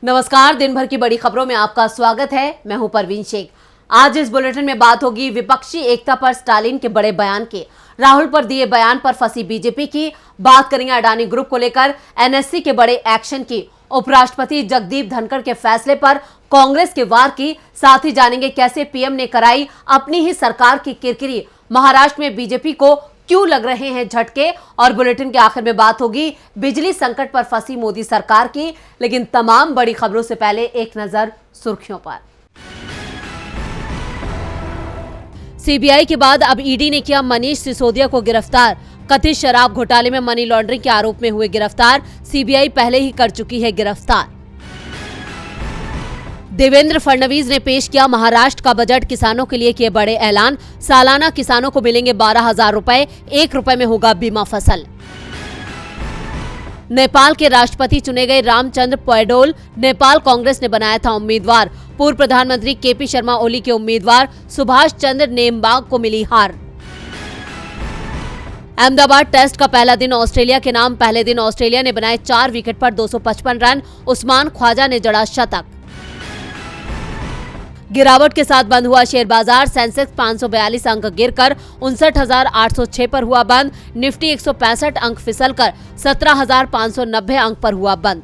नमस्कार, दिन भर की बड़ी खबरों में आपका स्वागत है। मैं हूं परवीन शेख। आज इस बुलेटिन में बात होगी विपक्षी एकता पर स्टालिन के बड़े बयान की, राहुल पर दिए बयान पर फंसी बीजेपी की, बात करेंगे अडानी ग्रुप को लेकर एनएससी के बड़े एक्शन की, उपराष्ट्रपति जगदीप धनखड़ के फैसले पर कांग्रेस के वार की, साथ ही जानेंगे कैसे पीएम ने कराई अपनी ही सरकार की किरकिरी, महाराष्ट्र में बीजेपी को क्यों लग रहे हैं झटके, और बुलेटिन के आखिर में बात होगी बिजली संकट पर फंसी मोदी सरकार की। लेकिन तमाम बड़ी खबरों से पहले एक नजर सुर्खियों पर। सीबीआई के बाद अब ईडी ने किया मनीष सिसोदिया को गिरफ्तार। कथित शराब घोटाले में मनी लॉन्ड्रिंग के आरोप में हुए गिरफ्तार। सीबीआई पहले ही कर चुकी है गिरफ्तार। देवेंद्र फडणवीस ने पेश किया महाराष्ट्र का बजट, किसानों के लिए किए बड़े ऐलान। सालाना किसानों को मिलेंगे 12,000 रुपए, 1 रुपए में होगा बीमा फसल। नेपाल के राष्ट्रपति चुने गए रामचंद्र पौडेल, नेपाल कांग्रेस ने बनाया था उम्मीदवार। पूर्व प्रधानमंत्री केपी शर्मा ओली के उम्मीदवार सुभाष चंद्र नेमबाग को मिली हार। अहमदाबाद टेस्ट का पहला दिन ऑस्ट्रेलिया के नाम। पहले दिन ऑस्ट्रेलिया ने बनाए 4 विकेट पर 255 रन। उस्मान ख्वाजा ने जड़ा शतक। गिरावट के साथ बंद हुआ शेयर बाजार। सेंसेक्स 542 अंक गिरकर 59,806 पर हुआ बंद। निफ्टी 165 अंक फिसलकर 17,590 अंक पर हुआ बंद।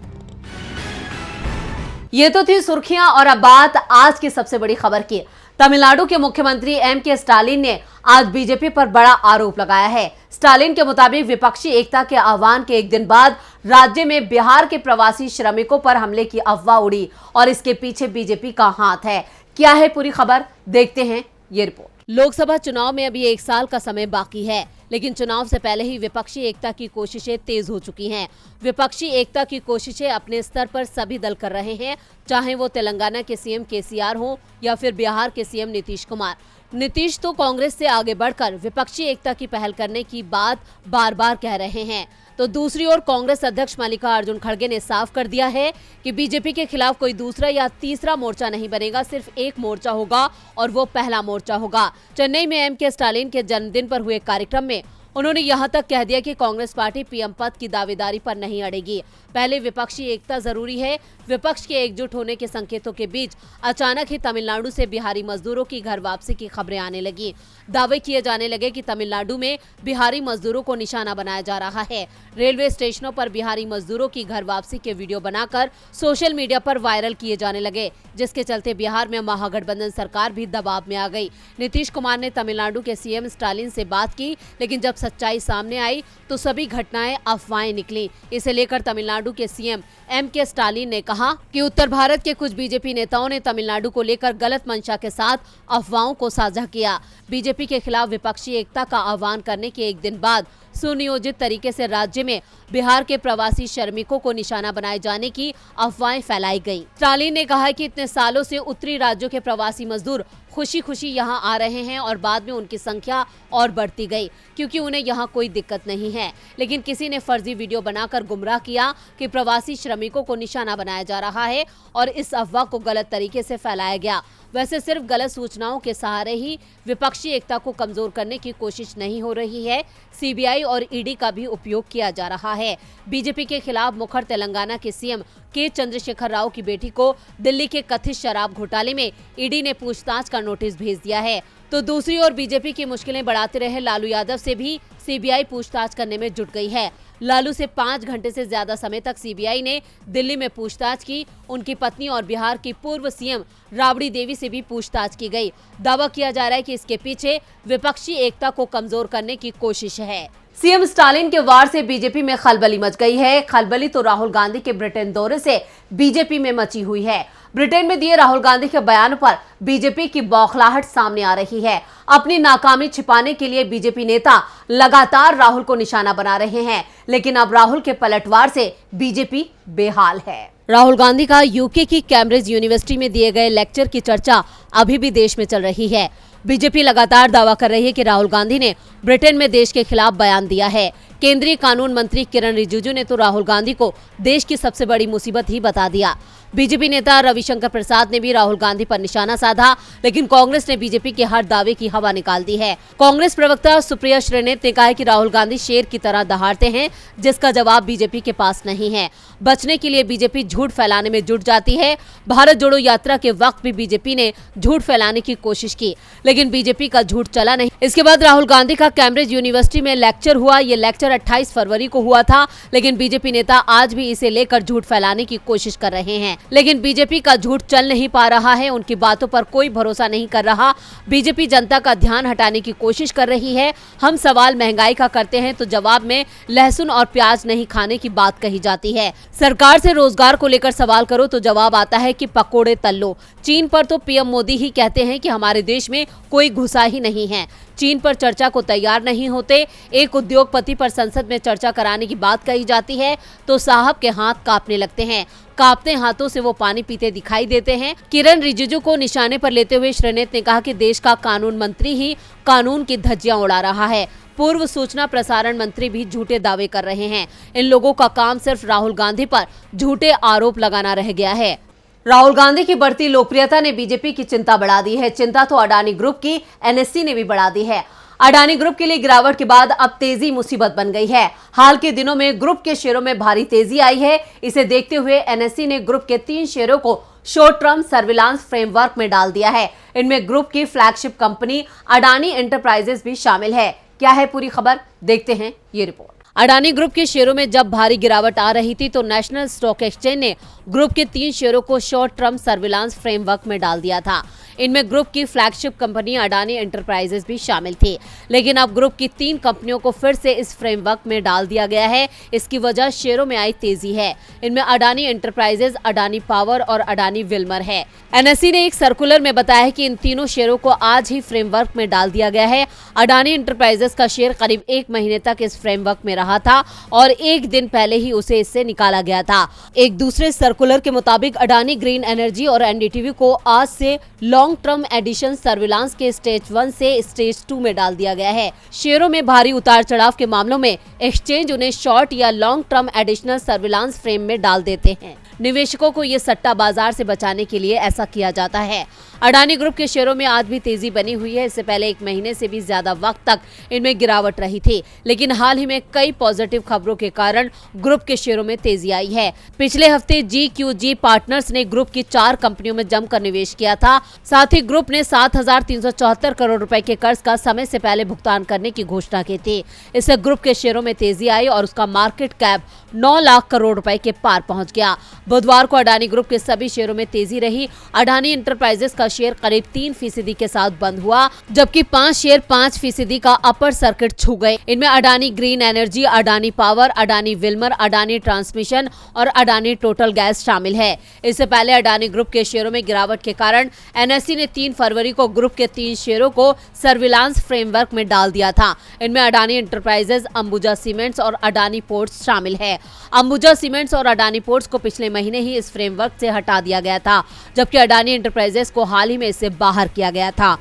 ये तो थी सुर्खियां, और अब बात आज की सबसे बड़ी खबर की। तमिलनाडु के मुख्यमंत्री एम.के. स्टालिन ने आज बीजेपी पर बड़ा आरोप लगाया है। स्टालिन के मुताबिक विपक्षी एकता के आह्वान के एक दिन बाद राज्य में बिहार के प्रवासी श्रमिकों पर हमले की अफवाह उड़ी, और इसके पीछे बीजेपी का हाथ है। क्या है पूरी खबर, देखते हैं ये रिपोर्ट। लोकसभा चुनाव में अभी 1 साल का समय बाकी है, लेकिन चुनाव से पहले ही विपक्षी एकता की कोशिशें तेज हो चुकी हैं। विपक्षी एकता की कोशिशें अपने स्तर पर सभी दल कर रहे हैं, चाहे वो तेलंगाना के सीएम केसीआर हो या फिर बिहार के सीएम नीतीश कुमार। नीतीश तो कांग्रेस से आगे बढ़कर विपक्षी एकता की पहल करने की बात बार बार कह रहे हैं, तो दूसरी ओर कांग्रेस अध्यक्ष मल्लिकार्जुन खड़गे ने साफ कर दिया है कि बीजेपी के खिलाफ कोई दूसरा या तीसरा मोर्चा नहीं बनेगा, सिर्फ एक मोर्चा होगा और वो पहला मोर्चा होगा। चेन्नई में एम.के. स्टालिन के जन्मदिन पर हुए कार्यक्रम में उन्होंने यहां तक कह दिया कि कांग्रेस पार्टी पीएम पद की दावेदारी पर नहीं अड़ेगी। पहले विपक्षी एकता जरूरी है। विपक्ष के एकजुट होने के संकेतों के बीच अचानक ही तमिलनाडु से बिहारी मजदूरों की घर वापसी की खबरें आने लगी। दावे किए जाने लगे कि तमिलनाडु में बिहारी मजदूरों को निशाना बनाया जा रहा है। रेलवे स्टेशनों पर बिहारी मजदूरों की घर वापसी के वीडियो बनाकर सोशल मीडिया पर वायरल किए जाने लगे, जिसके चलते बिहार में महागठबंधन सरकार भी दबाव में आ गई। नीतीश कुमार ने तमिलनाडु के सीएम स्टालिन से बात की, लेकिन जब सच्चाई सामने आई तो सभी घटनाएं अफवाहें निकली। इसे लेकर तमिलनाडु के सीएम एम.के. स्टालिन ने कहा कि उत्तर भारत के कुछ बीजेपी नेताओं ने तमिलनाडु को लेकर गलत मंशा के साथ अफवाहों को साझा किया। बीजेपी के खिलाफ विपक्षी एकता का आह्वान करने के एक दिन बाद सुनियोजित तरीके से राज्य में बिहार के प्रवासी श्रमिकों को निशाना बनाए जाने की अफवाहें फैलाई गई। स्टालिन ने कहा कि इतने सालों से उत्तरी राज्यों के प्रवासी मजदूर खुशी खुशी यहाँ आ रहे हैं और बाद में उनकी संख्या और बढ़ती गई, क्योंकि उन्हें यहाँ कोई दिक्कत नहीं है। लेकिन किसी ने फर्जी वीडियो बनाकर गुमराह किया कि प्रवासी श्रमिकों को निशाना बनाया जा रहा है और इस अफवाह को गलत तरीके से फैलाया गया। वैसे सिर्फ गलत सूचनाओं के सहारे ही विपक्षी एकता को कमजोर करने की कोशिश नहीं हो रही है। सीबीआई और ईडी का भी उपयोग किया जा रहा है। बीजेपी के खिलाफ मुखर तेलंगाना के सीएम के चंद्रशेखर राव की बेटी को दिल्ली के कथित शराब घोटाले में ईडी ने पूछताछ का नोटिस भेज दिया है। तो दूसरी ओर बीजेपी की मुश्किलें बढ़ाते रहे लालू यादव से भी सीबीआई पूछताछ करने में जुट गई है। लालू से 5 घंटे से ज्यादा समय तक सीबीआई ने दिल्ली में पूछताछ की। उनकी पत्नी और बिहार की पूर्व सीएम राबड़ी देवी से भी पूछताछ की गई। दावा किया जा रहा है कि इसके पीछे विपक्षी एकता को कमजोर करने की कोशिश है। सीएम स्टालिन के वार से बीजेपी में खलबली मच गई है। खलबली तो राहुल गांधी के ब्रिटेन दौरे से बीजेपी में मची हुई है। ब्रिटेन में दिए राहुल गांधी के बयान पर बीजेपी की बौखलाहट सामने आ रही है। अपनी नाकामी छिपाने के लिए बीजेपी नेता लगातार राहुल को निशाना बना रहे हैं, लेकिन अब राहुल के पलटवार से बीजेपी बेहाल है। राहुल गांधी का यूके की कैम्ब्रिज यूनिवर्सिटी में दिए गए लेक्चर की चर्चा अभी भी देश में चल रही है। बीजेपी लगातार दावा कर रही है कि राहुल गांधी ने ब्रिटेन में देश के खिलाफ बयान दिया है। केंद्रीय कानून मंत्री किरण रिजिजू ने तो राहुल गांधी को देश की सबसे बड़ी मुसीबत ही बता दिया। बीजेपी नेता रविशंकर प्रसाद ने भी राहुल गांधी पर निशाना साधा, लेकिन कांग्रेस ने बीजेपी के हर दावे की हवा निकाल दी है। कांग्रेस प्रवक्ता सुप्रिया श्रीनेत ने कहा है कि राहुल गांधी शेर की तरह दहाड़ते हैं, जिसका जवाब बीजेपी के पास नहीं है। बचने के लिए बीजेपी झूठ फैलाने में जुट जाती है। भारत जोड़ो यात्रा के वक्त भी बीजेपी ने झूठ फैलाने की कोशिश की, लेकिन बीजेपी का झूठ चला नहीं। इसके बाद राहुल गांधी का कैम्ब्रिज यूनिवर्सिटी में लेक्चर हुआ। ये लेक्चर 28 फरवरी को हुआ था, लेकिन बीजेपी नेता आज भी इसे लेकर झूठ फैलाने की कोशिश कर रहे हैं। लेकिन बीजेपी का झूठ चल नहीं पा रहा है, उनकी बातों पर कोई भरोसा नहीं कर रहा। बीजेपी जनता का ध्यान हटाने की कोशिश कर रही है। हम सवाल महंगाई का करते हैं तो जवाब में लहसुन और प्याज नहीं खाने की बात कही जाती है। सरकार से रोजगार को लेकर सवाल करो तो जवाब आता है कि पकोड़े तल लो। चीन पर तो पीएम मोदी ही कहते हैं कि हमारे देश में कोई घुसा ही नहीं है। चीन पर चर्चा को तैयार नहीं होते। एक उद्योगपति पर संसद में चर्चा कराने की बात कही जाती है तो साहब के हाथ कांपने लगते हैं। कांपते हाथों से वो पानी पीते दिखाई देते हैं। किरण रिजिजू को निशाने पर लेते हुए श्रीनेत ने कहा कि देश का कानून मंत्री ही कानून की धज्जियां उड़ा रहा है। पूर्व सूचना प्रसारण मंत्री भी झूठे दावे कर रहे हैं। इन लोगों का काम सिर्फ राहुल गांधी पर झूठे आरोप लगाना रह गया है। राहुल गांधी की बढ़ती लोकप्रियता ने बीजेपी की चिंता बढ़ा दी है। चिंता तो अडानी ग्रुप की एनएससी ने भी बढ़ा दी है। अडानी ग्रुप के लिए गिरावट के बाद अब तेजी मुसीबत बन गई है। हाल के दिनों में ग्रुप के शेयरों में भारी तेजी आई है। इसे देखते हुए एनएससी ने ग्रुप के 3 शेयरों को शॉर्ट टर्म सर्विलांस फ्रेमवर्क में डाल दिया है। इनमें ग्रुप की फ्लैगशिप कंपनी अडानी एंटरप्राइजेस भी शामिल है। क्या है पूरी खबर, देखते हैं ये रिपोर्ट। अडानी ग्रुप के शेयरों में जब भारी गिरावट आ रही थी तो नेशनल स्टॉक एक्सचेंज ने ग्रुप के 3 शेयरों को शॉर्ट टर्म सर्विलांस फ्रेमवर्क में डाल दिया था। इनमें ग्रुप की फ्लैगशिप कंपनी अडानी एंटरप्राइजेस भी शामिल थी, लेकिन अब ग्रुप की 3 कंपनियों को फिर से इस फ्रेमवर्क में डाल दिया गया है। इसकी वजह शेयरों में आई तेजी है। इनमें अडानी एंटरप्राइजेस, अडानी पावर और अडानी विल्मर है। एनएससी ने एक सर्कुलर में बताया है कि इन तीनों शेयरों को आज ही फ्रेमवर्क में डाल दिया गया है। अडानी एंटरप्राइजेस का शेयर करीब 1 महीने तक इस फ्रेमवर्क में रहा था और 1 दिन पहले ही उसे इससे निकाला गया था। एक दूसरे सर्कुलर के मुताबिक अडानी ग्रीन एनर्जी और एनडीटीवी को आज से लॉन्ग टर्म एडिशन सर्विलांस के स्टेज 1 से स्टेज 2 में डाल दिया गया है। शेयरों में भारी उतार चढ़ाव के मामलों में एक्सचेंज उन्हें शॉर्ट या long term additional surveillance frame में डाल देते हैं। निवेशकों को ये सट्टा बाजार से बचाने के लिए ऐसा किया जाता है। अडानी ग्रुप के शेयरों में आज भी तेजी बनी हुई है। इससे पहले 1 महीने से भी ज्यादा वक्त तक इनमें गिरावट रही थी, लेकिन हाल ही में कई पॉजिटिव खबरों के कारण ग्रुप के शेयरों में तेजी आई है। पिछले हफ्ते GQG पार्टनर्स ने ग्रुप की 4 कंपनियों में जमकर निवेश किया था। साथ ही ग्रुप ने 7,374 करोड़ रुपए के कर्ज का समय से पहले भुगतान करने की घोषणा की थी। इससे ग्रुप के शेयरों में तेजी आई और उसका मार्केट कैप 9 लाख करोड़ रुपए के पार पहुंच गया। बुधवार को अडानी ग्रुप के सभी शेयरों में तेजी रही। अडानी एंटरप्राइजेस का शेयर करीब 3% के साथ बंद हुआ, जबकि 5 शेयर 5% का अपर सर्किट छू गए। इनमें Adani green energy, Adani power, Adani Wilmer, Adani transmission और अडानी टोटल गैस शामिल है। इससे पहले अडानी ग्रुप के शेयरों में गिरावट के कारण एनएससी ने 3 फरवरी को ग्रुप के 3 शेयरों को सर्विलांस फ्रेमवर्क में डाल दिया था। इनमें अडानी एंटरप्राइजेस, अंबुजा सीमेंट्स और अडानी पोर्ट्स शामिल है। अंबुजा सीमेंट्स और अडानी पोर्ट्स को पिछले महीने ही इस फ्रेमवर्क से हटा दिया गया था, जबकि अडानी एंटरप्राइजेस को हाल ही में इससे बाहर किया गया था।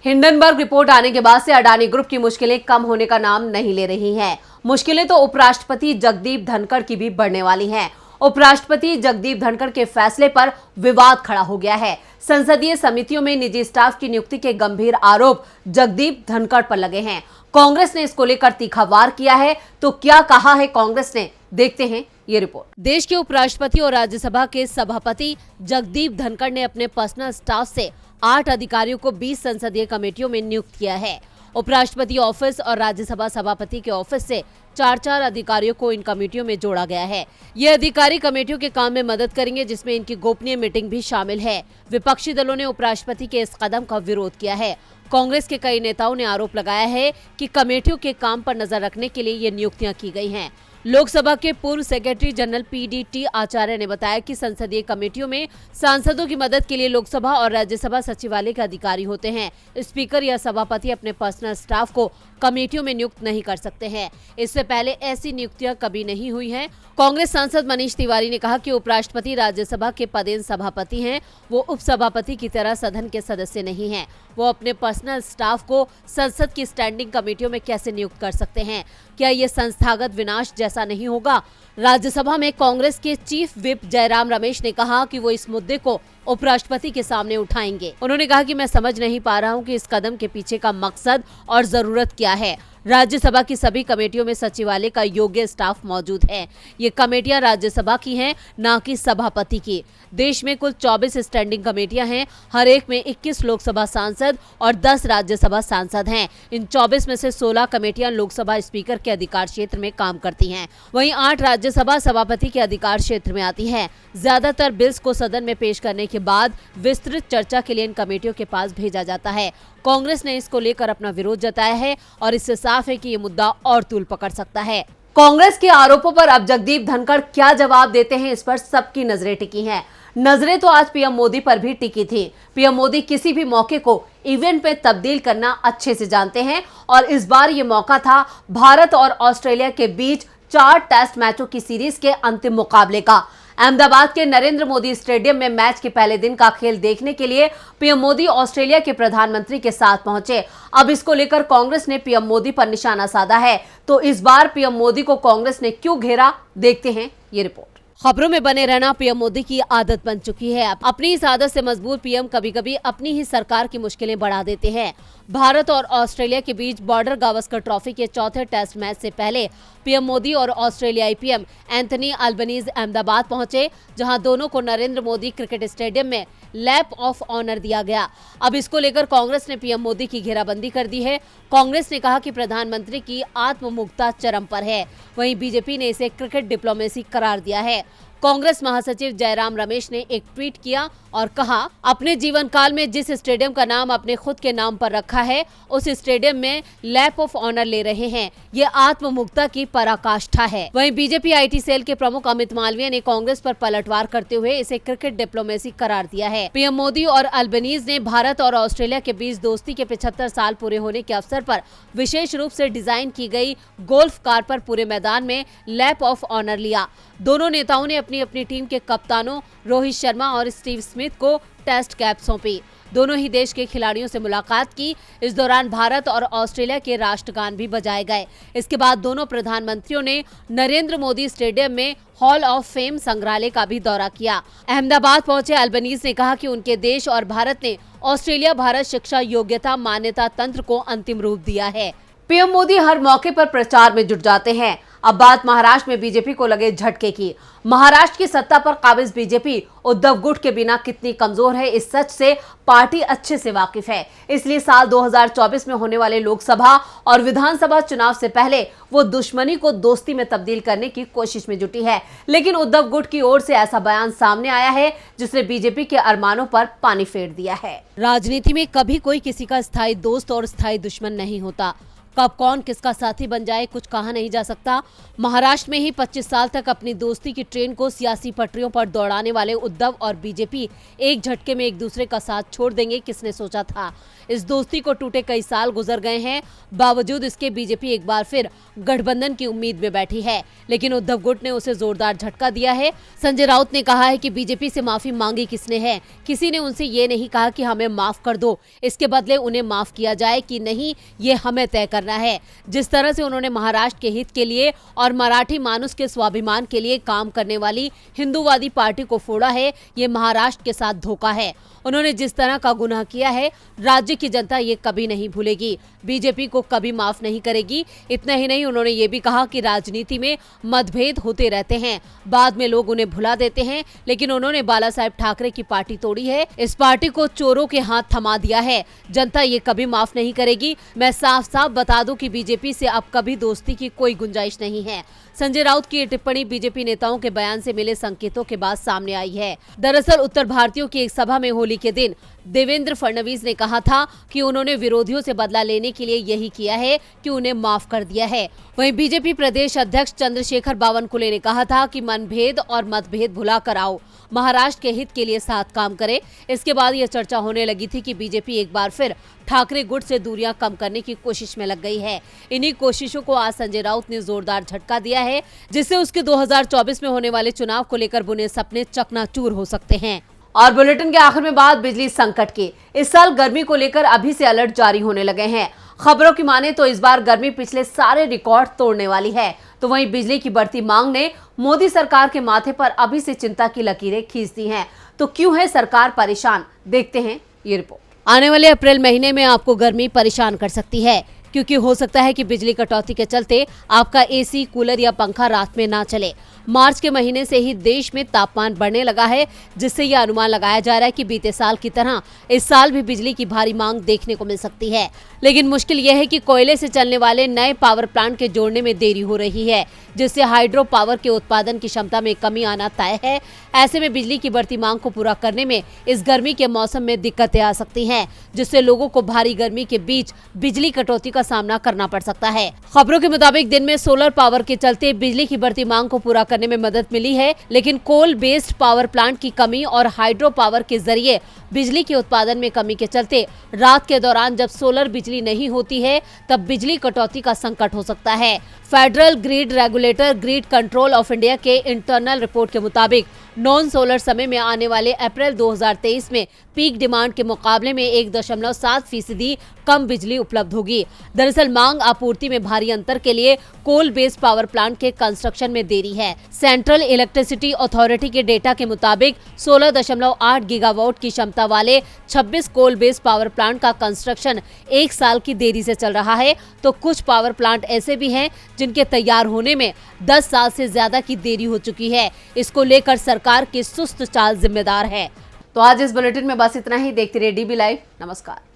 हिंडनबर्ग रिपोर्ट आने के बाद से अडानी ग्रुप की मुश्किलें कम होने का नाम नहीं ले रही हैं। मुश्किलें तो उपराष्ट्रपति जगदीप धनखड़ की भी बढ़ने वाली हैं। उपराष्ट्रपति जगदीप धनखड़ के फैसले पर विवाद खड़ा हो गया है। संसदीय समितियों में निजी स्टाफ की नियुक्ति के गंभीर आरोप जगदीप धनखड़ पर लगे हैं। कांग्रेस ने इसको लेकर तीखा वार किया है। तो क्या कहा है कांग्रेस ने, देखते हैं ये रिपोर्ट। देश के उपराष्ट्रपति और राज्यसभा के सभापति जगदीप धनखड़ ने अपने पर्सनल स्टाफ से 8 अधिकारियों को 20 संसदीय कमेटियों में नियुक्त किया है। उपराष्ट्रपति ऑफिस और राज्यसभा सभापति के ऑफिस से 4-4 अधिकारियों को इन कमेटियों में जोड़ा गया है। ये अधिकारी कमेटियों के काम में मदद करेंगे, जिसमें इनकी गोपनीय मीटिंग भी शामिल है। विपक्षी दलों ने उपराष्ट्रपति के इस कदम का विरोध किया है। कांग्रेस के कई नेताओं ने आरोप लगाया है कि कमेटियों के काम पर नजर रखने के लिए ये नियुक्तियां की गई हैं। लोकसभा के पूर्व सेक्रेटरी जनरल PDT आचार्य ने बताया कि संसदीय कमेटियों में सांसदों की मदद के लिए लोकसभा और राज्यसभा सचिवालय के अधिकारी होते हैं। स्पीकर या सभापति अपने पर्सनल स्टाफ को कमेटियों में नियुक्त नहीं कर सकते हैं। इससे पहले ऐसी नियुक्तियां कभी नहीं हुई हैं। कांग्रेस सांसद मनीष तिवारी ने कहा कि उपराष्ट्रपति राज्यसभा के पदेन सभापति हैं। वो उपसभापति की तरह सदन के सदस्य नहीं हैं। वो अपने पर्सनल स्टाफ को संसद की स्टैंडिंग कमेटियों में कैसे नियुक्त कर सकते हैं। क्या ये संस्थागत विनाश जैसा नहीं होगा? राज्यसभा में कांग्रेस के चीफ व्हिप जयराम रमेश ने कहा कि वो इस मुद्दे को उपराष्ट्रपति के सामने उठाएंगे। उन्होंने कहा कि मैं समझ नहीं पा रहा हूं कि इस कदम के पीछे का मकसद और जरूरत क्या है। राज्यसभा की सभी कमेटियों में सचिवालय का योग्य स्टाफ मौजूद है। ये कमेटियां राज्यसभा की हैं, ना कि सभापति की। देश में कुल 24 स्टैंडिंग कमेटियां हैं, हर एक में 21 लोकसभा सांसद और 10 राज्यसभा सांसद हैं। इन 24 में से 16 कमेटियां लोकसभा स्पीकर के अधिकार क्षेत्र में काम करती हैं, वहीं 8 राज्यसभा सभापति के अधिकार क्षेत्र में आती हैं। ज्यादातर बिल्स को सदन में पेश करने के बाद विस्तृत चर्चा के लिए इन कमेटियों के पास भेजा जाता है। कांग्रेस ने इसको लेकर अपना विरोध जताया है और इससे साफ है कि ये मुद्दा और तूल पकड़ सकता है। कांग्रेस के आरोपों पर अब जगदीप धनखड़ क्या जवाब देते हैं, इस पर सबकी नजरें टिकी हैं। नजरें तो आज पीएम मोदी पर भी टिकी थी। पीएम मोदी किसी भी मौके को इवेंट में तब्दील करना अच्छे से जानते हैं और इस बार ये मौका था भारत और ऑस्ट्रेलिया के बीच 4 टेस्ट मैचों की सीरीज के अंतिम मुकाबले का। अहमदाबाद के नरेंद्र मोदी स्टेडियम में मैच के पहले दिन का खेल देखने के लिए पीएम मोदी ऑस्ट्रेलिया के प्रधानमंत्री के साथ पहुंचे। अब इसको लेकर कांग्रेस ने पीएम मोदी पर निशाना साधा है, तो इस बार पीएम मोदी को कांग्रेस ने क्यों घेरा, देखते हैं ये रिपोर्ट। खबरों में बने रहना पीएम मोदी की आदत बन चुकी है। अपनी इस आदत से मजबूर पीएम कभी कभी अपनी ही सरकार की मुश्किलें बढ़ा देते हैं। भारत और ऑस्ट्रेलिया के बीच बॉर्डर गावस्कर ट्रॉफी के चौथे टेस्ट मैच से पहले पीएम मोदी और ऑस्ट्रेलियाई पीएम एंथनी अल्बनीज अहमदाबाद पहुंचे, जहां दोनों को नरेंद्र मोदी क्रिकेट स्टेडियम में लैप ऑफ ऑनर दिया गया। अब इसको लेकर कांग्रेस ने पीएम मोदी की घेराबंदी कर दी है। कांग्रेस ने कहा कि प्रधानमंत्री की आत्ममुग्धता चरम पर है, वहीं बीजेपी ने इसे क्रिकेट डिप्लोमेसी करार दिया है। कांग्रेस महासचिव जयराम रमेश ने एक ट्वीट किया और कहा, अपने जीवन काल में जिस स्टेडियम का नाम अपने खुद के नाम पर रखा है, उस स्टेडियम में लैप ऑफ ऑनर ले रहे हैं। ये आत्ममुग्धता की पराकाष्ठा है। वहीं बीजेपी आईटी सेल के प्रमुख अमित मालवीय ने कांग्रेस पर पलटवार करते हुए इसे क्रिकेट डिप्लोमेसी करार दिया है। पीएम मोदी और अल्बनीज ने भारत और ऑस्ट्रेलिया के बीच दोस्ती के 75 साल पूरे होने के अवसर पर विशेष रूप से डिजाइन की गई गोल्फ कार पर पूरे मैदान में लैप ऑफ ऑनर लिया। दोनों नेताओं ने अपनी अपनी टीम के कप्तानों रोहित शर्मा और स्टीव स्मिथ को टेस्ट कैप सौंपी। दोनों ही देश के खिलाड़ियों से मुलाकात की। इस दौरान भारत और ऑस्ट्रेलिया के राष्ट्रगान भी बजाए गए। इसके बाद दोनों प्रधानमंत्रियों ने नरेंद्र मोदी स्टेडियम में हॉल ऑफ फेम संग्रहालय का भी दौरा किया। अहमदाबाद पहुंचे अल्बनीज ने कहा कि उनके देश और भारत ने ऑस्ट्रेलिया भारत शिक्षा योग्यता मान्यता तंत्र को अंतिम रूप दिया है। पीएम मोदी हर मौके पर प्रचार में जुट जाते हैं। अब बात महाराष्ट्र में बीजेपी को लगे झटके की। महाराष्ट्र की सत्ता पर काबिज बीजेपी उद्धव गुट के बिना कितनी कमजोर है, इस सच से पार्टी अच्छे से वाकिफ है। इसलिए साल 2024 में होने वाले लोकसभा और विधानसभा चुनाव से पहले वो दुश्मनी को दोस्ती में तब्दील करने की कोशिश में जुटी है। लेकिन उद्धव गुट की ओर से ऐसा बयान सामने आया है जिसने बीजेपी के अरमानों पर पानी फेर दिया है। राजनीति में कभी कोई किसी का स्थायी दोस्त और स्थायी दुश्मन नहीं होता। कब कौन किसका साथी बन जाए कुछ कहा नहीं जा सकता। महाराष्ट्र में ही 25 साल तक अपनी दोस्ती की ट्रेन को सियासी पटरियों पर दौड़ाने वाले उद्धव और बीजेपी एक झटके में एक दूसरे का साथ छोड़ देंगे, किसने सोचा था। इस दोस्ती को टूटे कई साल गुजर गए हैं, बावजूद इसके बीजेपी एक बार फिर गठबंधन की उम्मीद में बैठी है, लेकिन उद्धव गुट ने उसे जोरदार झटका दिया है। संजय राउत ने कहा है कि बीजेपी से माफी मांगी किसने है, किसी ने उनसे ये नहीं कहा कि हमें माफ कर दो, इसके बदले उन्हें माफ किया जाए कि नहीं ये हमें तय करना है। जिस तरह से उन्होंने महाराष्ट्र के हित के लिए और मराठी मानुष के स्वाभिमान के लिए काम करने वाली हिंदूवादी पार्टी को फोड़ा है, ये महाराष्ट्र के साथ धोखा है। उन्होंने जिस तरह का गुनाह किया है, राज्य की जनता ये कभी नहीं भूलेगी, बीजेपी को कभी माफ नहीं करेगी। इतना ही नहीं, उन्होंने ये भी कहा कि राजनीति में मतभेद होते रहते हैं, बाद में लोग उन्हें भुला देते हैं, लेकिन उन्होंने बाला साहेब ठाकरे की पार्टी तोड़ी है, इस पार्टी को चोरों के हाथ थमा दिया है, जनता ये कभी माफ नहीं करेगी। मैं साफ साफ बता दूं कि बीजेपी से अब कभी दोस्ती की कोई गुंजाइश नहीं है। संजय राउत की ये टिप्पणी बीजेपी नेताओं के बयान से मिले संकेतों के बाद सामने आई है। दरअसल उत्तर भारतीयों की एक सभा में होली के दिन देवेंद्र फडणवीस ने कहा था कि उन्होंने विरोधियों से बदला लेने के लिए यही किया है कि उन्हें माफ कर दिया है। वहीं बीजेपी प्रदेश अध्यक्ष चंद्रशेखर बावनकुले ने कहा था कि मनभेद और मतभेद भुला कर आओ, महाराष्ट्र के हित के लिए साथ काम करे। इसके बाद यह चर्चा होने लगी थी कि बीजेपी एक बार फिर ठाकरे गुट से दूरियां कम करने की कोशिश में लग गई है। इन्हीं कोशिशों को आज संजय राउत ने जोरदार झटका दिया है, जिससे उसके 2024 में होने वाले चुनाव को लेकर बुने सपने चकनाचूर हो सकते हैं। और बुलेटिन के आखिर में बात बिजली संकट की। इस साल गर्मी को लेकर अभी से अलर्ट जारी होने लगे हैं। खबरों की माने तो इस बार गर्मी पिछले सारे रिकॉर्ड तोड़ने वाली है। तो वहीं बिजली की बढ़ती मांग ने मोदी सरकार के माथे पर अभी से चिंता की लकीरें खींच दी हैं। तो क्यों है सरकार परेशान, देखते हैं ये रिपोर्ट। आने वाले अप्रैल महीने में आपको गर्मी परेशान कर सकती है, क्योंकि हो सकता है कि बिजली कटौती के चलते आपका एसी, कूलर या पंखा रात में ना चले। मार्च के महीने से ही देश में तापमान बढ़ने लगा है, जिससे यह अनुमान लगाया जा रहा है कि बीते साल की तरह इस साल भी बिजली की भारी मांग देखने को मिल सकती है। लेकिन मुश्किल यह है कि कोयले से चलने वाले नए पावर प्लांट के जोड़ने में देरी हो रही है, जिससे हाइड्रो पावर के उत्पादन की क्षमता में कमी आना तय है। ऐसे में बिजली की बढ़ती मांग को पूरा करने में इस गर्मी के मौसम में दिक्कतें आ सकती हैं, जिससे लोगों को भारी गर्मी के बीच बिजली कटौती का सामना करना पड़ सकता है। खबरों के मुताबिक दिन में सोलर पावर के चलते बिजली की बढ़ती मांग को पूरा करने में मदद मिली है, लेकिन कोल बेस्ड पावर प्लांट की कमी और हाइड्रो पावर के जरिए बिजली के उत्पादन में कमी के चलते रात के दौरान जब सोलर बिजली नहीं होती है, तब बिजली कटौती का संकट हो सकता है। Federal grid regulator grid control of India के इंटरनल रिपोर्ट के मुताबिक नॉन सोलर समय में आने वाले अप्रैल 2023 में पीक डिमांड के मुकाबले में 1.7% कम बिजली उपलब्ध होगी। दरअसल मांग आपूर्ति में भारी अंतर के लिए कोल बेस्ड पावर प्लांट के कंस्ट्रक्शन में देरी है। सेंट्रल इलेक्ट्रिसिटी अथॉरिटी के डेटा के मुताबिक 16.8 गीगावाट की क्षमता वाले 26 कोल बेस्ड पावर प्लांट का कंस्ट्रक्शन 1 साल की देरी से चल रहा है, तो कुछ पावर प्लांट ऐसे भी हैं जिनके तैयार होने में 10 साल से ज्यादा की देरी हो चुकी है। इसको लेकर सरकार की सुस्त चाल जिम्मेदार है। तो आज इस बुलेटिन में बस इतना ही। देखते रहिए डीबी लाइव। नमस्कार।